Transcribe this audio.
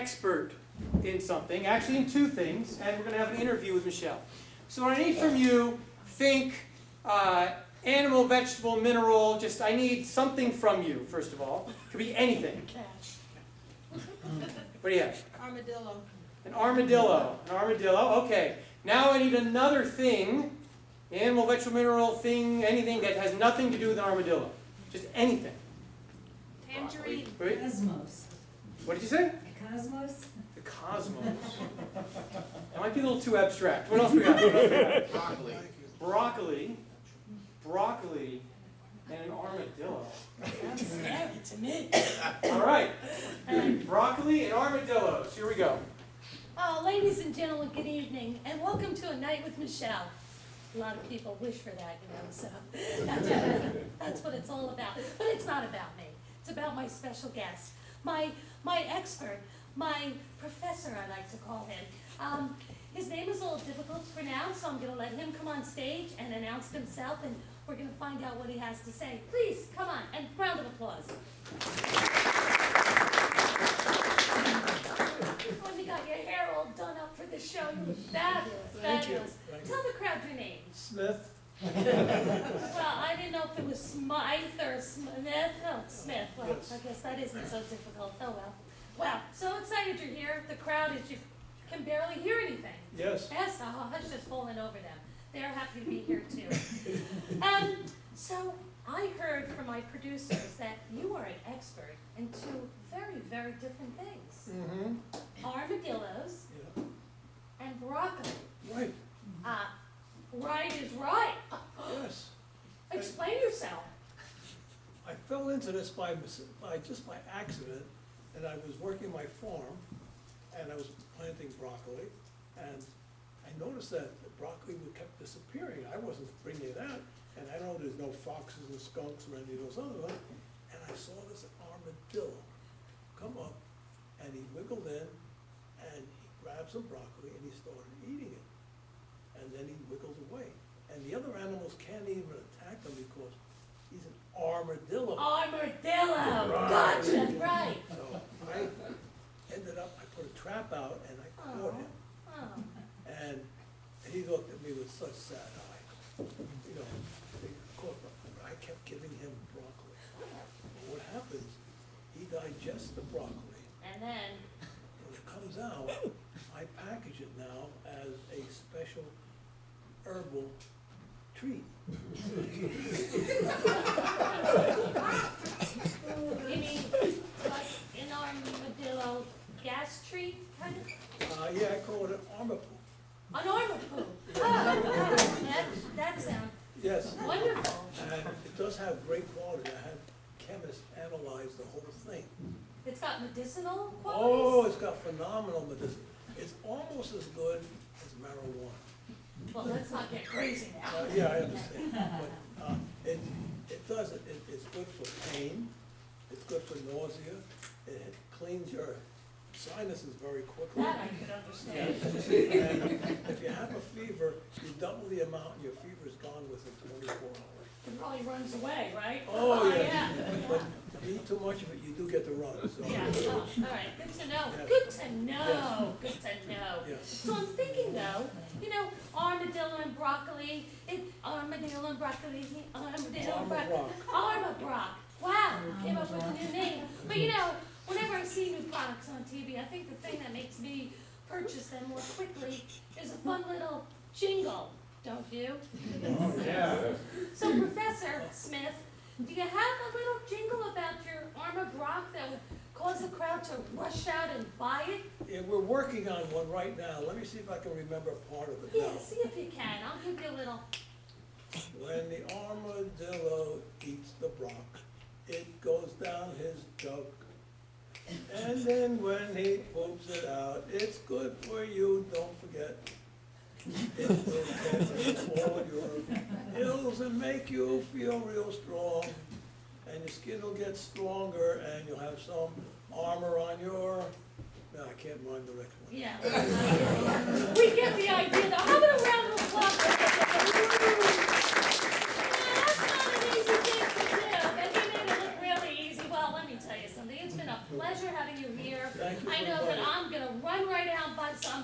expert in something, actually in two things, and we're going to have an interview with Michelle. So what I need from you, think animal, vegetable, mineral, just I need something from you, first of all. It could be anything. Cash. What do you have? Armadillo. An armadillo. An armadillo, okay. Now I need another thing, animal, vegetable, mineral, thing, anything that has nothing to do with an armadillo. Just anything. Tangerine. Right? Cosmos. What did you say? The cosmos? The cosmos. That might be a little too abstract. What else we got? What else we got? Broccoli. Broccoli. Broccoli and an armadillo. Sounds scary to me. All right. Broccoli and armadillos. Here we go. Ladies and gentlemen, good evening, and welcome to A Night with Michelle. A lot of people wish for that, so that's what it's all about. But it's not about me. It's about my special guest, my expert, my professor, I like to call him. His name is a little difficult to pronounce, so I'm going to let him come on stage and announce himself, and we're going to find out what he has to say. Please, come on, and round of applause. Oh, you got your hair all done up for the show. You look fabulous, fabulous. Tell the crowd your name. Smith. Well, I didn't know if it was Smythe or Smith. No, it's Smith. Well, Yes. I guess that isn't so difficult. Oh, well. Wow, so excited you're here. The crowd is, you can barely hear anything. Yes. Yes, the hush is falling over them. They're happy to be here too. So I heard from my producers that you are an expert in two very, very different things. Mm-hmm. Armadillos Yeah. and broccoli. Right. Right is right. Yes. Explain yourself. I fell into this by accident, and I was working my farm, and I was planting broccoli, and I noticed that the broccoli kept disappearing. I wasn't bringing it out, and I know there's no foxes and skunks or any of those other ones, and I saw this armadillo come up, and he wiggled in, and he grabbed some broccoli, and he started eating it. And then he wiggles away. And the other animals can't even attack him because he's an armadillo. Armadillo. Right. Gotcha. Right. So I ended up, I put a trap out and I caught him. Oh. And he looked at me with such sad eyes. You know, they caught me. I kept giving him broccoli. But what happens, he digests the broccoli. And then. When it comes out, I package it now as a special herbal treat. You mean like an armadillo gas treat kind of? Yeah, I call it an armor poop. An armor poop. Oh, that sounds Yes, wonderful. and it does have great quality. I had chemists analyze the whole thing. It's got medicinal Oh, qualities? it's got phenomenal medicine. It's almost as good as marijuana. Well, let's not get crazy now. Yeah, I understand, but it does, it's good for pain, it's good for nausea, it cleans your sinuses very quickly. That I could understand. And if you have a fever, you double the amount and your fever's gone within 24 hours. It probably runs away, right? Oh, yeah. Yeah. But if you eat too much of it, you do get the run, so. Yeah, oh, all right, good to know, Yes. good to know, good to know. Yes. So I'm thinking though, you know, armadillo and broccoli, armadillo and broccoli, armadillo and broccoli. Armabrock, wow, came up with a new name. But you know, whenever I see new products on TV, I think the thing that makes me purchase them more quickly is a fun little jingle, don't you? Oh, yeah. So Professor Smith, do you have a little jingle about your Armabrock that would cause the crowd to rush out and buy it? Yeah, we're working on one right now. Let me see if I can remember part of it Yeah, now. see if you can. I'll give you a little. When the armadillo eats the brock, it goes down his jug. And then when he poops it out, it's good for you, don't forget. It will cancel all your ills and make you feel real strong. And your skin will get stronger and you'll have some armor on your, no, I can't rhyme the next one. Yeah. We get the idea though. How about a round of applause? That's not an easy thing to do, but he made it look really easy. Well, let me tell you something. It's been a pleasure having you here. Thank you I for know that everybody. I'm gonna run right out and buy some